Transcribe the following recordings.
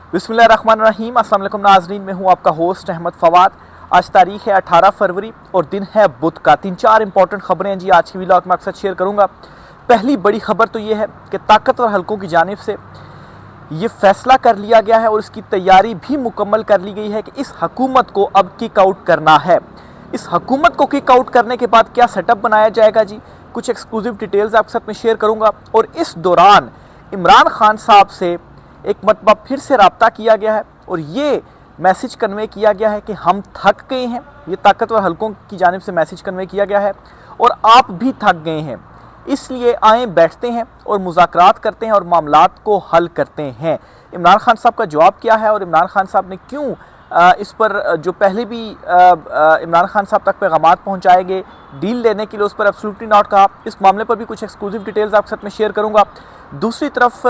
बिस्मिल्लाहिर्रहमानिर्रहीम। अस्सलाम वालेकुम नाज़रीन, मैं हूं आपका होस्ट अहमद फवाद। आज तारीख है 18 फरवरी और दिन है बुध का। 3-4 इंपॉर्टेंट खबरें हैं जी आज की व्लॉग में आपके साथ शेयर करूंगा। पहली बड़ी खबर तो ये है कि ताकतवर हलकों की जानिब से ये फैसला कर लिया गया है और इसकी तैयारी भी मुकम्मल कर ली गई है कि इस हुकूमत को अब किक आउट करना है। इस हुकूमत को किक आउट करने के बाद क्या सेटअप बनाया जाएगा जी, कुछ एक्सक्लूसिव डिटेल्स आपके साथ में शेयर करूंगा। और इस दौरान इमरान खान साहब से एक मरतबा फिर से रब्ता किया गया है और ये मैसेज कन्वे किया गया है कि हम थक गए हैं। ये ताकतवर हलकों की जानिब से मैसेज कन्वे किया गया है और आप भी थक गए हैं, इसलिए आए बैठते हैं और मुज़ाकरात करते हैं और मामलात को हल करते हैं। इमरान खान साहब का जवाब क्या है और इमरान खान साहब ने क्यों इस पर जो पहले भी इमरान खान साहब तक पैगामात पहुंचाए गए डील लेने के लिए उस पर एब्सोल्युटली नॉट कहा, इस मामले पर भी कुछ एक्सक्लूसिव डिटेल्स आपके साथ में शेयर करूंगा। दूसरी तरफ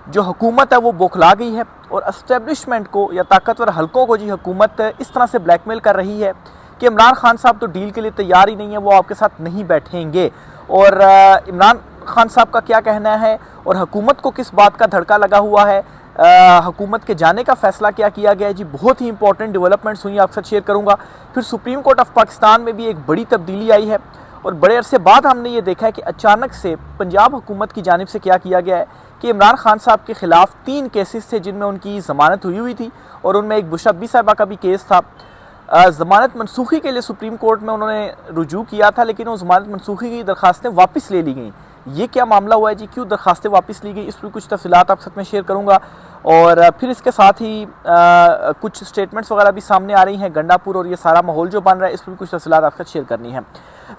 जो हुकूमत है वो बौखला गई है और एस्टेब्लिशमेंट को या ताकतवर हलकों को जी हुकूमत इस तरह से ब्लैकमेल कर रही है कि इमरान खान साहब तो डील के लिए तैयार ही नहीं है, वो आपके साथ नहीं बैठेंगे। और इमरान खान साहब का क्या कहना है और हुकूमत को किस बात का धड़का लगा हुआ है, हुकूमत के जाने का फैसला क्या किया गया है जी, बहुत ही इंपॉर्टेंट डेवलपमेंट्स हुई आपके साथ शेयर करूंगा। फिर सुप्रीम कोर्ट ऑफ पाकिस्तान में भी एक बड़ी तब्दीली आई है और बड़े अरसे बाद हमने ये देखा है कि अचानक से पंजाब हुकूमत की जानिब से क्या किया गया है कि इमरान खान साहब के खिलाफ 3 केसेस थे जिनमें उनकी ज़मानत हुई थी और उनमें एक बुशब्बी साहिबा का भी केस था। ज़मानत मनसूखी के लिए सुप्रीम कोर्ट में उन्होंने रुजू किया था, लेकिन वो ज़मानत मनसूखी की दरखास्तें वापस ले ली गई। ये क्या मामला हुआ है जी, क्यों दरखास्तें वापस ली गई, इस पर कुछ तफसीलात आपके साथ में शेयर करूँगा। और फिर इसके साथ ही कुछ स्टेटमेंट्स वगैरह भी सामने आ रही हैं, गंडापुर और ये सारा माहौल जो बन रहा है, इस पर भी कुछ तफसीलात आपके साथ शेयर करनी है।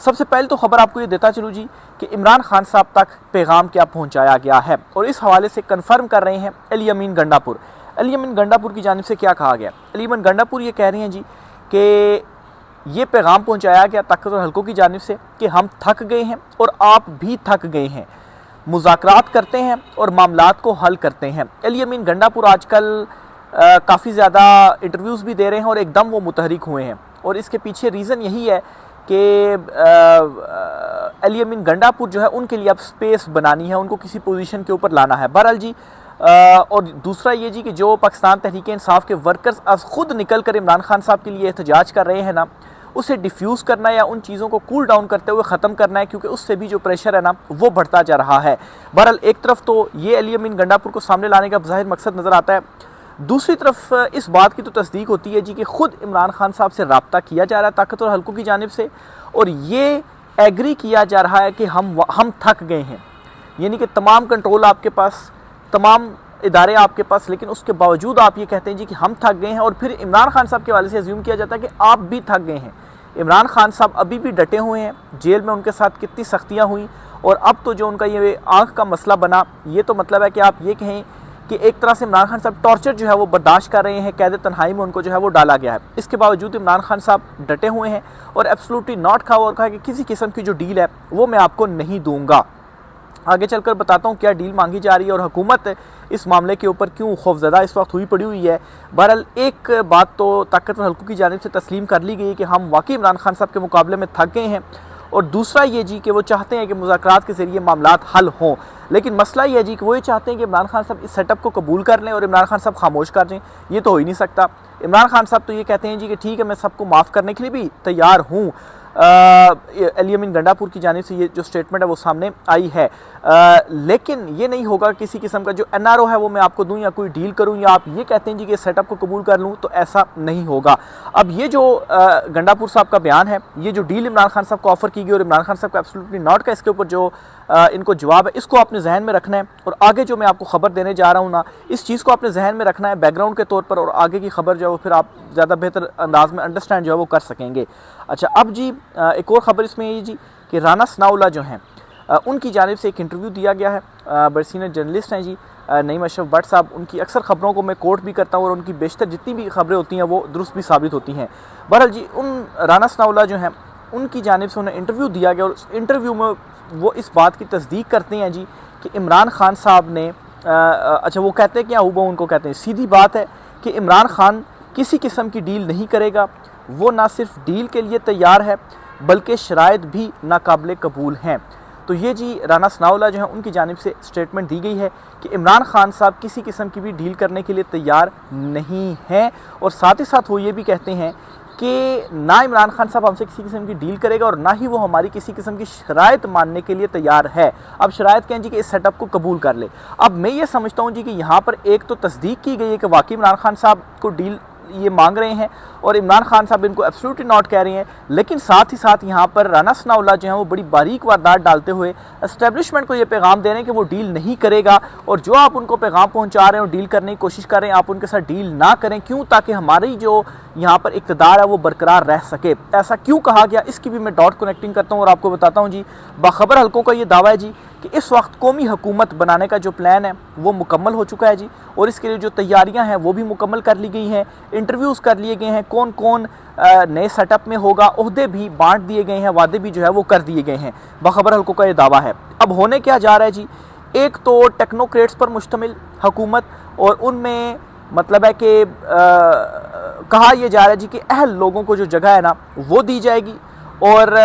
सबसे पहले तो खबर आपको ये देता चलूँ जी कि इमरान खान साहब तक पैगाम क्या पहुँचाया गया है और इस हवाले से कन्फर्म कर रहे हैं अली अमीन गंडापुर। अली अमीन गंडापुर की जानिब से क्या कहा गया, अली अमीन गंडापुर ये कह रहे हैं जी कि ये पैगाम पहुँचाया गया ताकतवर हलकों की जानिब से कि हम थक गए हैं और आप भी थक गए हैं, मुज़ाकरात करते हैं और मामलात को हल करते हैं। अली अमीन गंडापुर आजकल काफ़ी ज़्यादा इंटरव्यूज़ भी दे रहे हैं और एकदम वो मुतहरिक हुए हैं और इसके पीछे रीज़न यही है कि अली अमीन गंडापुर जो है उनके लिए अब स्पेस बनानी है, उनको किसी पोजीशन के ऊपर लाना है। बहरहाल जी और दूसरा ये जी कि जो पाकिस्तान तहरीक इंसाफ के वर्कर्स आज खुद निकल कर इमरान खान साहब के लिए एहतजाज कर रहे हैं ना, उसे डिफ्यूज़ करना या उन चीज़ों को कूल डाउन करते हुए ख़त्म करना है, क्योंकि उससे भी जो प्रेशर है ना वो बढ़ता जा रहा है। बहरहाल एक तरफ तो ये अली अमीन गंडापुर को सामने लाने का ज़ाहिर मकसद नज़र आता है, दूसरी तरफ इस बात की तो तस्दीक होती है जी कि खुद इमरान खान साहब से रब्ता किया जा रहा है ताकतवर हलकों की जानिब से और ये एग्री किया जा रहा है कि हम थक गए हैं, यानी कि तमाम कंट्रोल आपके पास, तमाम इदारे आपके पास, लेकिन उसके बावजूद आप ये कहते हैं जी कि हम थक गए हैं। और फिर इमरान खान साहब के हवाले से अज्यूम किया जाता है कि आप भी थक गए हैं। इमरान खान साहब अभी भी डटे हुए हैं, जेल में उनके साथ कितनी सख्तियाँ हुई और अब तो जो उनका ये आँख का मसला बना, ये तो मतलब है कि आप ये कहें कि एक तरह से इमरान खान साहब टॉर्चर जो है वो बर्दाश्त कर रहे हैं, कैद तन्हाई में उनको जो है वो डाला गया है। इसके बावजूद इमरान खान साहब डटे हुए हैं और एब्सोल्युटली नॉट कहा और कहा कि किसी किस्म की जो डील है वो मैं आपको नहीं दूंगा। आगे चलकर बताता हूँ क्या डील मांगी जा रही है और हुकूमत इस मामले के ऊपर क्यों खौफजदा इस वक्त हुई पड़ी हुई है। बहरहाल एक बात तो ताकतवर हलकों की जानिब से तस्लीम कर ली गई कि हम वाकई इमरान खान साहब के मुकाबले में थक गए हैं और दूसरा ये जी कि वो चाहते हैं कि मुज़ाकरात के ज़रिए मामलात हल हों, लेकिन मसला ये है जी कि वो ये चाहते हैं कि इमरान खान साहब इस सेटअप को कबूल कर लें और इमरान खान साहब खामोश कर दें। ये तो हो ही नहीं सकता। इमरान खान साहब तो ये कहते हैं जी कि ठीक है, मैं सबको माफ़ करने के लिए भी तैयार हूँ। अली अमीन गंडापुर की जानिब से ये जो स्टेटमेंट है वो सामने आई है, लेकिन ये नहीं होगा किसी किस्म का जो एनआरओ है वो मैं आपको दूं या कोई डील करूं या आप ये कहते हैं जी कि सेटअप को कबूल कर लूं, तो ऐसा नहीं होगा। अब ये जो गंडापुर साहब का बयान है, ये जो डील इमरान खान साहब को ऑफर की गई और इमरान खान साहब का एब्सोल्युटली नॉट का इसके ऊपर जो इनको जवाब है, इसको आपने जहन में रखना है और आगे जो मैं आपको खबर देने जा रहा हूँ ना, इस चीज़ को आपने जहन में रखना है बैकग्राउंड के तौर पर और आगे की खबर जो है वो फिर आप ज़्यादा बेहतर अंदाज में अंडरस्टैंड जो है वो कर सकेंगे। अच्छा, अब जी एक और ख़बर इसमें ये जी कि राना सनाउल्लाह जो हैं उनकी जानिब से एक इंटरव्यू दिया गया है। बड़े सीनियर जर्नलिस्ट हैं जी नईम अशरफ भट्ट साहब, उनकी अक्सर ख़बरों को मैं कोट भी करता हूँ और उनकी बेशतर जितनी भी खबरें होती हैं वो दुरुस्त भी साबित होती हैं। बहरहाल जी उन राना सनाउल्लाह जो हैं उनकी जानिब से उन्हें इंटरव्यू दिया गया और उस इंटरव्यू में वो इस बात की तस्दीक करते हैं जी कि इमरान खान साहब ने अच्छा वो कहते हैं कि वो उनको कहते हैं सीधी बात है कि इमरान खान किसी किस्म की डील नहीं करेगा, वो ना सिर्फ डील के लिए तैयार है बल्कि शराइत भी नाकाबिले कबूल हैं। तो ये जी राना सनाउल्लाह जो है उनकी जानिब से स्टेटमेंट दी गई है कि इमरान खान साहब किसी किस्म की भी डील करने के लिए तैयार नहीं हैं, और साथ ही साथ वो ये भी कहते हैं कि ना इमरान खान साहब हमसे किसी किस्म की डील करेगा और ना ही वो हमारी किसी किस्म की शराइत मानने के लिए तैयार है। अब शराइत कहें जी कि इस सेटअप को कबूल कर ले। अब मैं ये समझता हूँ जी कि यहाँ पर एक तो तस्दीक की गई है कि वाकई इमरान खान साहब को डील ये मांग रहे हैं और इमरान खान साहब इनको एब्सोल्युटली नॉट कह रहे हैं, लेकिन साथ ही साथ यहाँ पर राना सनाउल्लाह जो है वो बड़ी बारीक वारदात डालते हुए एस्टेब्लिशमेंट को ये पैगाम दे रहे हैं कि वो डील नहीं करेगा, और जो आप उनको पैगाम पहुँचा रहे हो डील करने की कोशिश कर रहे हैं आप उनके साथ डील ना करें। क्यों? ताकि हमारी जो यहाँ पर इक़्तिदार है वो बरकरार रह सके। ऐसा क्यों कहा गया, इसकी भी मैं डॉट कनेक्टिंग करता हूँ और आपको बताता हूँ जी। बाखबर हल्कों का ये दावा है जी कि इस वक्त कौमी हुकूमत बनाने का जो प्लान है वो मुकम्मल हो चुका है जी, और इसके लिए जो तैयारियां हैं वो भी मुकम्मल कर ली गई हैं, इंटरव्यूज़ कर लिए गए हैं, कौन कौन नए सेटअप में होगा, ओहदे भी बांट दिए गए हैं, वादे भी जो है वो कर दिए गए हैं। बाखबर हल्कों का ये दावा है। अब होने क्या जा रहा है जी, एक तो टेक्नोक्रेट्स पर मुश्तमिल हुकूमत, और उनमें मतलब है कि कहा यह जा रहा है जी कि अहल लोगों को जो जगह है ना वो दी जाएगी, और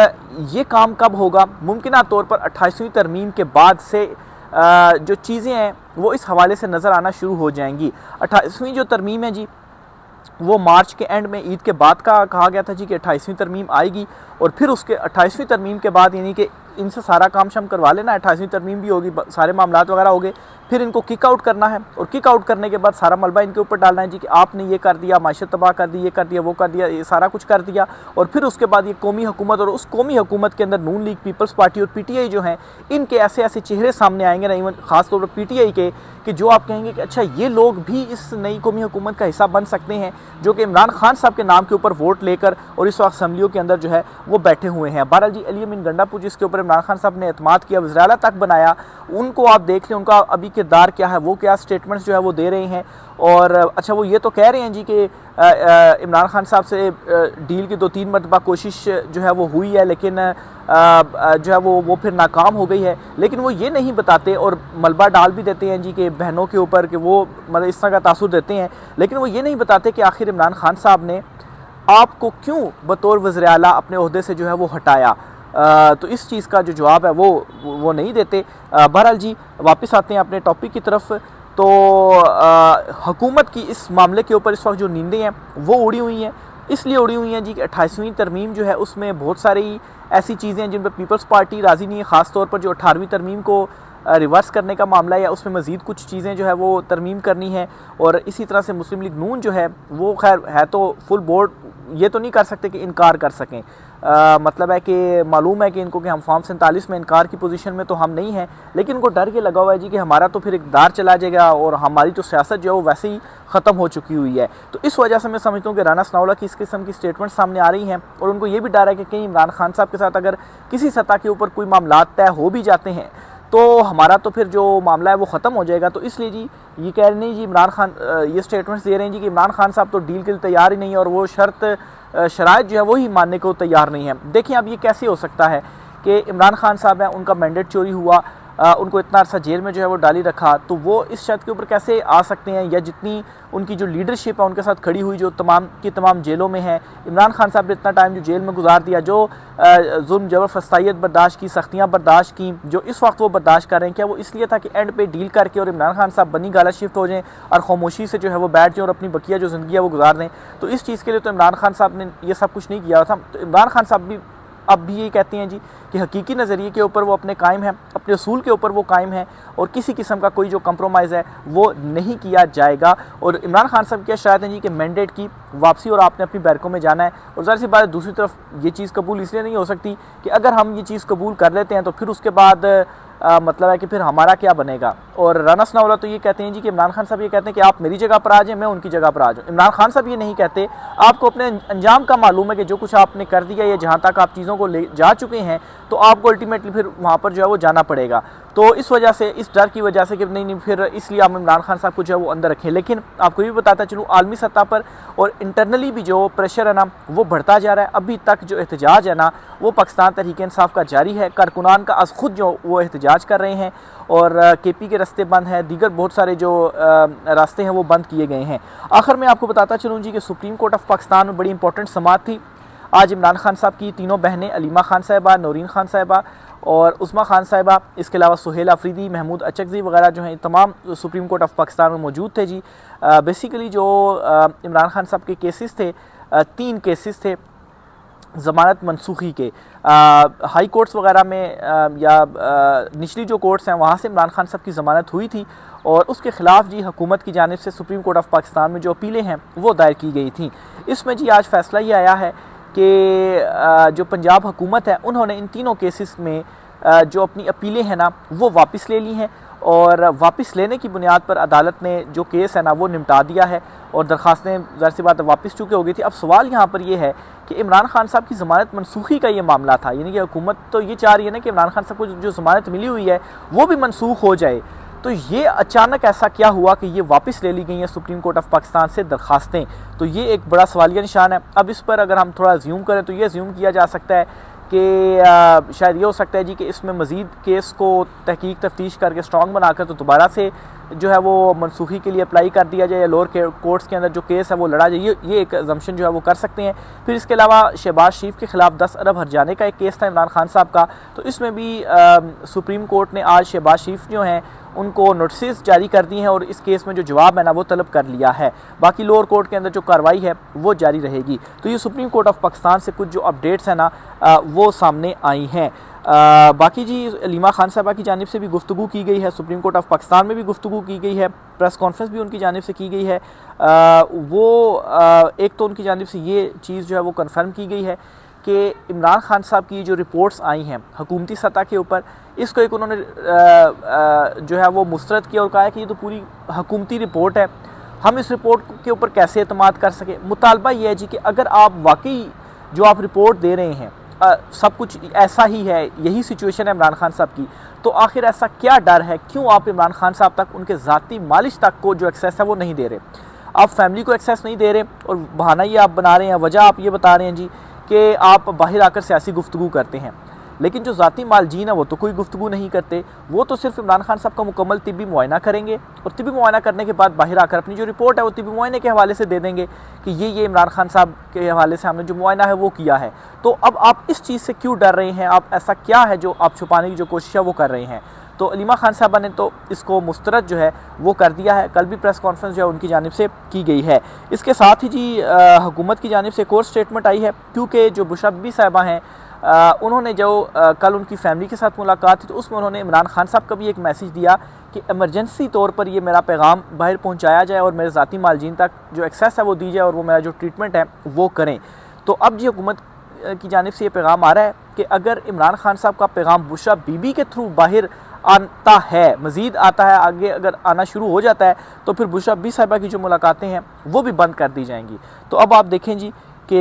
ये काम कब होगा, मुमकिन तौर पर 28वीं तरमीम के बाद से जो चीज़ें हैं वो इस हवाले से नज़र आना शुरू हो जाएंगी। 28वीं जो तरमीम है जी वो मार्च के एंड में ईद के बाद का कहा गया था जी कि 28वीं तरमीम आएगी, और फिर उसके 28वीं तरमीम के बाद यानी कि इनसे सारा काम शम करवा लेना, 28वीं तरमीम भी होगी, सारे मामलात वगैरह हो गए, फिर इनको किक आउट करना है, और किक आउट करने के बाद सारा मलबा इनके ऊपर डालना है जी कि आपने ये कर दिया, माशत तबाह कर दी, ये कर दिया, वो कर दिया, ये सारा कुछ कर दिया। और फिर उसके बाद ये कौमी हुकूमत, और उस कौमी हुकूमत के अंदर नून लीग, पीपल्स पार्टी और पीटीआई जो हैं इनके ऐसे ऐसे चेहरे सामने आएंगे ना, इवन खासतौर पर पीटीआई के, कि जो आप कहेंगे कि अच्छा ये लोग भी इस नई कौमी हुकूमत का हिस्सा बन सकते हैं, जो कि इमरान खान साहब के नाम के ऊपर वोट लेकर और इस वक्त असम्बलियों के अंदर जो है वो बैठे हुए हैं। बहरहाल जी अली अमीन गंडापुर जिसके ऊपर इमरान खान साहब ने एतमाद किया, वज़ीर आला तक बनाया, उनको आप देख लें उनका अभी किरदार क्या है, वो क्या स्टेटमेंट्स जो है वो दे रहे हैं। और अच्छा वो ये तो कह रहे हैं जी कि इमरान खान साहब से डील की 2-3 मरतबा कोशिश जो है वो हुई है, लेकिन जो है वो फिर नाकाम हो गई है। लेकिन वो ये नहीं बताते और मलबा डाल भी देते हैं जी कि बहनों के ऊपर कि वो मतलब इस तरह का तासुर देते हैं, लेकिन वो ये नहीं बताते कि आखिर इमरान खान साहब ने आपको क्यों बतौर वज़ीर आला अपने ओहदे से जो है वो हटाया। तो इस चीज़ का जो जवाब है वो नहीं देते। बहरहाल जी वापस आते हैं अपने टॉपिक की तरफ। तो हुकूमत की इस मामले के ऊपर इस वक्त जो नींदें हैं वो उड़ी हुई हैं, इसलिए उड़ी हुई हैं जी कि 28वीं तरमीम जो है उसमें बहुत सारी ऐसी चीज़ें हैं जिन पर पीपल्स पार्टी राज़ी नहीं है, ख़ास तौर पर जो 18वीं तरमीम को रिवर्स करने का मामला है, या उसमें मज़ीद कुछ चीज़ें जो है वो तरमीम करनी है। और इसी तरह से मुस्लिम लीग नून जो है वो खैर है तो फुल बोर्ड, ये तो नहीं कर सकते कि इनकार कर सकें। मतलब है कि मालूम है कि इनको कि हम फॉर्म 47 में इनकार की पोजीशन में तो हम नहीं हैं, लेकिन उनको डर ये लगा हुआ है जी कि हमारा तो फिर इक़्तिदार चला जाएगा और हमारी तो सियासत जो है वो वैसे ही ख़त्म हो चुकी हुई है। तो इस वजह से मैं समझता हूँ कि राना सनाउल्लाह की इस किस्म की स्टेटमेंट सामने आ रही हैं, और उनको ये भी डर है कि कहीं इमरान खान साहब के साथ अगर किसी सतह के ऊपर कोई मामला तय हो भी जाते हैं तो हमारा तो फिर जो मामला है वो ख़त्म हो जाएगा। तो इसलिए जी ये कह रहे नहीं जी इमरान खान ये स्टेटमेंट्स दे रहे हैं जी कि इमरान खान साहब तो डील के लिए तैयार ही नहीं है, और वो शराइत जो है वही मानने को तैयार नहीं है। देखिए अब ये कैसे हो सकता है कि इमरान खान साहब हैं, उनका मैंडेट चोरी हुआ, उनको इतना अरसा जेल में जो है वो डाली रखा, तो वो इस शर्त के ऊपर कैसे आ सकते हैं, या जितनी उनकी जो लीडरशिप है उनके साथ खड़ी हुई जो तमाम की तमाम जेलों में है, इमरान खान साहब ने इतना टाइम जो जेल में गुजार दिया, जो जुल्म जबर फस्तायत बर्दाश्त की, सख्तियाँ बर्दाश्त की, जो इस वक्त वो बर्दाश्त कर रहे हैं, क्या वो इसलिए था कि एंड पे डील करके और इमरान खान साहब बनी गाला शिफ्ट हो जाएँ और खामोशी से जो है वो बैठ जाएँ और अपनी बकिया जो ज़िंदगी है वो गुजार दें। तो इस चीज़ के लिए तो इमरान खान साहब ने ये सब कुछ नहीं किया था। तो इमरान खान साहब भी अब भी यही कहते हैं जी कि हकीकी नज़रिए के ऊपर वो अपने कायम हैं, अपने असूल के ऊपर वो कायम हैं, और किसी किस्म का कोई जो कंप्रोमाइज़ है वो नहीं किया जाएगा। और इमरान खान साहब क्या शायद हैं जी कि मैंडेट की वापसी और आपने अपनी बैरकों में जाना है। और ज़ाहिर सी बात है दूसरी तरफ ये चीज़ कबूल इसलिए नहीं हो सकती कि अगर हम ये चीज़ कबूल कर लेते हैं तो फिर उसके बाद मतलब है कि फिर हमारा क्या बनेगा। और राना सनाउल्लाह तो ये कहते हैं जी कि इमरान खान साहब ये कहते हैं कि आप मेरी जगह पर आ जाएं, मैं उनकी जगह पर आ जाऊँ। इमरान खान साहब ये नहीं कहते, आपको अपने अंजाम का मालूम है कि जो कुछ आपने कर दिया या जहाँ तक आप चीज़ों को ले जा चुके हैं तो आपको अल्टीमेटली फिर वहाँ पर जो है वो जाना पड़ेगा। तो इस वजह से, इस डर की वजह से कि नहीं फिर इसलिए आप इमरान खान साहब को जो है वो अंदर रखें। लेकिन आपको ये भी बताता चलूँ आलमी सतह पर और इंटरनली भी जो प्रेशर है ना वो बढ़ता जा रहा है। अभी तक जो एहतजाज है ना वो पाकिस्तान तहरीक इंसाफ का जारी है। कारकुनान का आज खुद जो वो एहतजाज कर रहे हैं, और केपी के रास्ते बंद हैं, दीगर बहुत सारे जो रास्ते हैं वो बंद किए गए हैं। आखिर में आपको बताता चलूँ जी कि सुप्रीम कोर्ट ऑफ पाकिस्तान में बड़ी इंपॉर्टेंट समाअत थी। आज इमरान खान साहब की तीनों बहनें अलीमा खान साहिबा, नौरीन खान साहिबा और उस्मा खान साहिबा, इसके अलावा सुहेल अफरीदी, महमूद अचकज़ई वगैरह जो हैं तमाम सुप्रीम कोर्ट ऑफ पाकिस्तान में मौजूद थे जी। बेसिकली जो इमरान खान साहब के केसेस थे, 3 केसेस थे ज़मानत मनसूखी के। हाई कोर्ट्स वगैरह में या निचली जो कोर्ट्स हैं वहाँ से इमरान खान साहब की ज़मानत हुई थी और उसके ख़िलाफ़ जी हुकूमत की जानिब से सुप्रीम कोर्ट ऑफ पाकिस्तान में जो अपीलें हैं वो दायर की गई थी। इसमें जी आज फ़ैसला ये आया है कि जो पंजाब हुकूमत है उन्होंने इन तीनों केसेस में जो अपनी अपीलें हैं ना वो वापस ले ली हैं और वापस लेने की बुनियाद पर अदालत ने जो केस है ना वो निपटा दिया है और दरख्वास्तें ज़ाहिर सी बात वापस चुके हो गई थी। अब सवाल यहाँ पर ये है कि इमरान खान साहब की ज़मानत मनसूखी का ये मामला था, यानी कि हुकूमत तो ये चाह रही है ना कि इमरान खान साहब को जो ज़मानत मिली हुई है वो भी मनसूख हो जाए। तो ये अचानक ऐसा क्या हुआ कि ये वापस ले ली गई हैं सुप्रीम कोर्ट ऑफ पाकिस्तान से दरख्वास्तें? तो ये एक बड़ा सवालिया निशान है। अब इस पर अगर हम थोड़ा ज़्यूम करें तो ये ज़्यूम किया जा सकता है कि शायद ये हो सकता है जी कि इसमें मज़ीद केस को तहकीक तफ्तीश करके स्ट्रॉन्ग बनाकर तो दोबारा से जो है वो मनसूखी के लिए अप्लाई कर दिया जाए या लोअर कोर्ट्स के अंदर जो केस है वो लड़ा जाए। ये एक अजम्पशन जो है वो कर सकते हैं। फिर इसके अलावा शहबाज शरीफ के ख़िलाफ़ 10 अरब हर्जाने का एक केस था इमरान खान साहब का, तो इसमें भी सुप्रीम कोर्ट ने आज शहबाज शरीफ जो हैं उनको नोटिस जारी कर दी हैं और इस केस में जो जवाब है ना वो तलब कर लिया है। बाकी लोअर कोर्ट के अंदर जो कार्रवाई है वो जारी रहेगी। तो ये सुप्रीम कोर्ट ऑफ पाकिस्तान से कुछ जो अपडेट्स हैं ना वो सामने आई हैं। बाकी जी अलीमा खान साहबा की जानिब से भी गुफ्तगू की गई है, सुप्रीम कोर्ट ऑफ पाकिस्तान में भी गुफ्तगू की गई है, प्रेस कॉन्फ्रेंस भी उनकी जानिब से की गई है। एक तो उनकी जानिब से ये चीज़ जो है वो कन्फर्म की गई है कि इमरान खान साहब की जो रिपोर्ट्स आई हैं हुकूमती सतह के ऊपर, इसको एक उन्होंने जो है वो मुस्तरद किया और कहा है कि ये तो पूरी हुकूमती रिपोर्ट है, हम इस रिपोर्ट के ऊपर कैसे एतमाद कर सकें। मुतालबा ये है जी कि अगर आप वाकई जो आप रिपोर्ट दे रहे हैं सब कुछ ऐसा ही है, यही सिचुएशन है इमरान खान साहब की, तो आखिर ऐसा क्या डर है, क्यों आप इमरान खान साहब तक उनके ज़ाती मालिश तक को जो एक्सेस है वो नहीं दे रहे, आप फैमिली को एक्सेस नहीं दे रहे और बहाना ये आप बना रहे हैं, वजह आप ये बता रहे हैं जी कि आप बाहर आकर सियासी गुफ्तगू करते हैं, लेकिन जो ज़ाती मालजीन है वो तो कोई गुफ्तगू नहीं करते, वो तो सिर्फ इमरान खान साहब का मुकम्मल तिब्बी मुआयना करेंगे और तिब्बी मुआयना करने के बाद बाहर आकर अपनी जो रिपोर्ट है वो तिब्बी मुआयने के हवाले से दे देंगे कि ये इमरान खान साहब के हवाले से हमने जो मुआयना है वो किया है। तो अब आप इस चीज़ से क्यों डर रहे हैं, आप ऐसा क्या है जो आप छुपाने की जो कोशिश है वो कर रहे हैं? तो अलीमा खान साहबा ने तो इसको मुस्तरद जो है वो कर दिया है, कल भी प्रेस कॉन्फ्रेंस जो है उनकी जानिब से की गई है। इसके साथ ही जी हुकूमत की जानिब से एक और स्टेटमेंट आई है, क्योंकि जो बुशरा बीबी साहिबा हैं उन्होंने जो कल उनकी फैमिली के साथ मुलाकात थी तो उसमें उन्होंने इमरान खान साहब का भी एक मैसेज दिया कि एमरजेंसी तौर पर ये मेरा पैगाम बाहर पहुंचाया जाए और मेरे ज़ाती मालजीन तक जो एक्सेस है वो दी जाए और वो मेरा जो ट्रीटमेंट है वो करें। तो अब जी हुकूमत की जानिब से ये पैगाम आ रहा है कि अगर इमरान खान साहब का पैगाम बुशरा बीबी के थ्रू बाहर आता है, मज़ीद आता है, आगे अगर आना शुरू हो जाता है तो फिर बुशरा बीबी साहिबा की जो मुलाकातें हैं वो भी बंद कर दी जाएंगी। तो अब आप देखें जी कि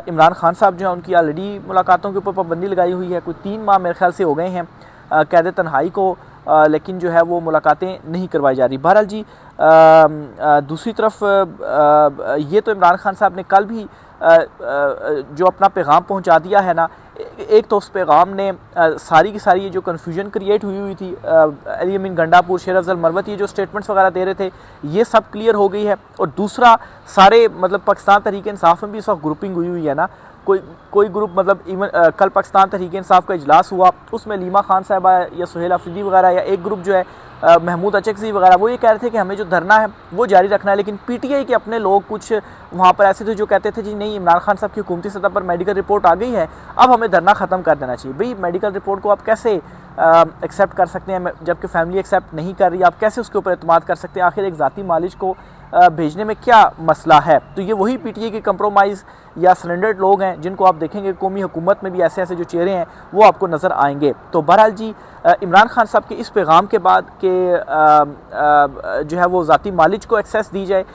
इमरान खान साहब जो है उनकी ऑलरेडी मुलाकातों के ऊपर पाबंदी लगाई हुई है, कोई 3 माह मेरे ख्याल से हो गए हैं कैद तन्हाई को, लेकिन जो है वो मुलाकातें नहीं करवाई जा रही। बहरहाल जी दूसरी तरफ ये तो इमरान खान साहब ने कल भी जो अपना पैगाम पहुंचा दिया है ना, एक तो उस पैगाम ने सारी की सारी ये जो कन्फ्यूजन क्रिएट हुई थी, अली अमीन गंडापुर, शेर अफजल मरवत ये जो स्टेटमेंट्स वगैरह दे रहे थे ये सब क्लियर हो गई है। और दूसरा सारे मतलब पाकिस्तान तहरीक इंसाफ में भी इस वक्त ग्रुपिंग हुई है ना, कोई ग्रुप मतलब इवन कल पाकिस्तान तहरीक इंसाफ का इजलास हुआ उसमें अलीमा खान साहबा या सुहेल अफरीदी वगैरह या एक ग्रुप जो है महमूद अचकज़ई वगैरह वो ये कह रहे थे कि हमें जो धरना है वो जारी रखना है, लेकिन पीटीआई के अपने लोग कुछ वहाँ पर ऐसे थे जो कहते थे जी नहीं, इमरान खान साहब की हुकूमती सतह पर मेडिकल रिपोर्ट आ गई है, अब हमें धरना ख़त्म कर देना चाहिए। भाई मेडिकल रिपोर्ट को आप कैसे एक्सेप्ट कर सकते हैं जबकि फैमिली एक्सेप्ट नहीं कर रही, आप कैसे उसके ऊपर एतमाद कर सकते हैं? आखिर एक ज़ाती मालिश को भेजने में क्या मसला है? तो ये वही पीटीआई के कंप्रोमाइज़ या सरेंडर्ड लोग हैं जिनको आप देखेंगे कौमी हुकूमत में भी ऐसे ऐसे जो चेहरे हैं वो आपको नज़र आएंगे। तो बहरहाल जी इमरान खान साहब के इस पैगाम के बाद कि जो है वो ज़ाती मालिश को एक्सेस दी जाए,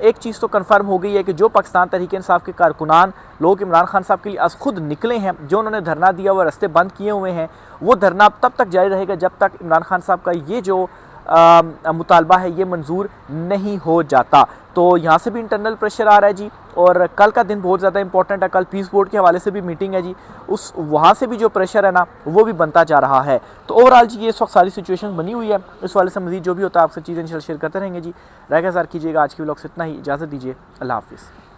एक चीज़ तो कन्फर्म हो गई है कि जो पाकिस्तान तहरीक इंसाफ के कारकुनान लोग इमरान खान साहब के लिए आज खुद निकले हैं, जो उन्होंने धरना दिया वो रास्ते बंद किए हुए हैं, वो धरना तब तक जारी रहेगा जब तक इमरान खान साहब का ये जो मुतालबा है ये मंजूर नहीं हो जाता। तो यहाँ से भी इंटरनल प्रेशर आ रहा है जी, और कल का दिन बहुत ज़्यादा इंपॉर्टेंट है, कल पीस बोर्ड के हवाले से भी मीटिंग है जी, उस वहाँ से भी जो प्रेशर है ना वो भी बनता जा रहा है। तो ओवरऑल जी ये इस वक्त सारी सिचुएशन बनी हुई है, इस वाले से मज़ीद जो भी होता है आपसे चीज़ें शेयर करते रहेंगे जी। रहेगा कीजिएगा। आज की व्लॉग से इतना ही, इजाज़त दीजिए, अल्लाह हाफिज़।